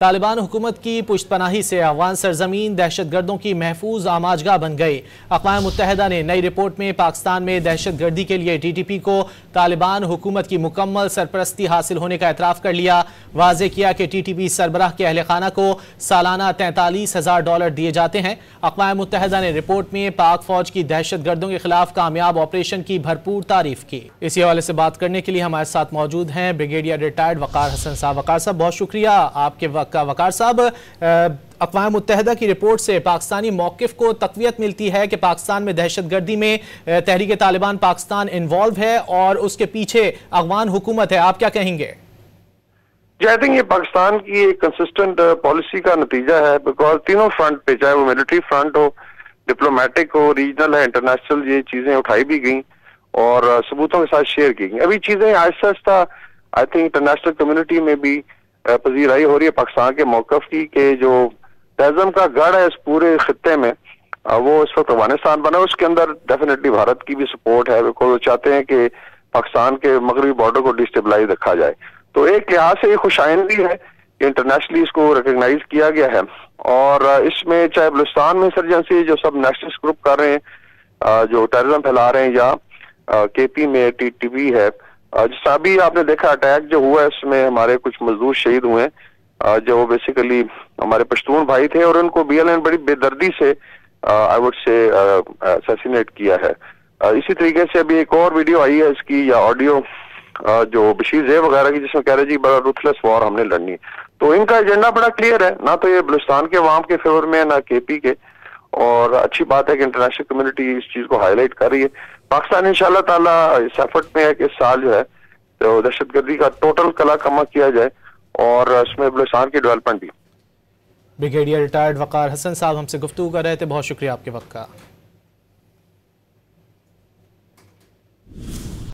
तालिबान हुकूमत की पुश्तपनाही से अफगान सरजमीन दहशत गर्दों की महफूज आमाजगाह बन गई। अक़वाम मुत्तहिदा ने नई रिपोर्ट में पाकिस्तान में दहशत गर्दी के लिए TTP को तालिबान हुकूमत की मुकम्मल सरपरस्ती हासिल होने का एतराफ़ कर लिया। वाज़ेह किया कि TTP सरबराह के अहल खाना को सालाना $43,000 दिए जाते हैं। अक़वाम मुत्तहिदा ने रिपोर्ट में पाक फौज की दहशत गर्दों के खिलाफ कामयाब ऑपरेशन की भरपूर तारीफ की। इसी हवाले से बात करने के लिए हमारे साथ मौजूद हैं ब्रिगेडियर रिटायर्ड वक़ार हसन साहब। वक़ार साहब, बहुत शुक्रिया आपके वक्त का। वक़ार साहब, अक़वाम मुत्तहिदा की रिपोर्ट से पाकिस्तानी मौक़िफ़ को तक़वियत मिलती है कि पाकिस्तान में दहशत गर्दी में तहरीक तालिबान पाकिस्तान इन्वॉल्व है और उसके पीछे अफ़गान हुकूमत है। आप क्या कहेंगे? जी, आई थिंक ये पाकिस्तान की एक कंसिस्टेंट पॉलिसी का नतीजा है, बिकॉज तीनों फ्रंट पे, चाहे वो मिलिट्री फ्रंट हो, डिप्लोमेटिक हो, रीजनल है, इंटरनेशनल, ये चीजें उठाई भी गई और सबूतों के साथ शेयर की गई। अभी चीजें Aahista Aahista I think international community में भी पजीराई हो रही है पाकिस्तान के मौक़िफ़ की कि जो टेररिज्म का गढ़ है इस पूरे खित्ते में वो इस वक्त अफगानिस्तान बना है। उसके अंदर डेफिनेटली भारत की भी सपोर्ट है, बिकॉज वो चाहते हैं कि पाकिस्तान के मगरबी बॉर्डर को डिस्टेबलाइज रखा जाए। तो एक लिहाज से ये खुशाइंदी है कि इंटरनेशनली इसको रिकग्नाइज किया गया है और इसमें चाहे बलूचिस्तान में इंसर्जेंसी जो सब नेशनलिस्ट ग्रुप कर रहे हैं, जो टेररिज्म फैला रहे हैं, या KP में TTP है, जिस अभी आपने देखा अटैक जो हुआ है इसमें हमारे कुछ मजदूर शहीद हुए हैं, जो बेसिकली हमारे पश्तून भाई थे और उनको BLN बड़ी बेदर्दी से आई वुड से असैसिनेट किया है। इसी तरीके से अभी एक और वीडियो आई है इसकी या ऑडियो जो बशीर ज़ेब वगैरह की, जिसमें कह रहे जी बड़ा रुथलेस वॉर हमने लड़नी। तो इनका एजेंडा बड़ा क्लियर है, ना तो ये बलूचिस्तान के अवाम के फेवर में है, ना KP के। और अच्छी बात है कि इंटरनेशनल कम्युनिटी इस चीज को हाईलाइट कर रही है। पाकिस्तान इंशाल्लाह ताला इस एफर्ट में है कि इस साल जो है तो दहशतगर्दी का टोटल कला कमा किया जाए और इसमें बलूचिस्तान की डेवलपमेंट भी। ब्रिगेडियर रिटायर्ड वक़ार हसन साहब हमसे गुफ्तगू कर रहे थे। बहुत शुक्रिया आपके वक्त का।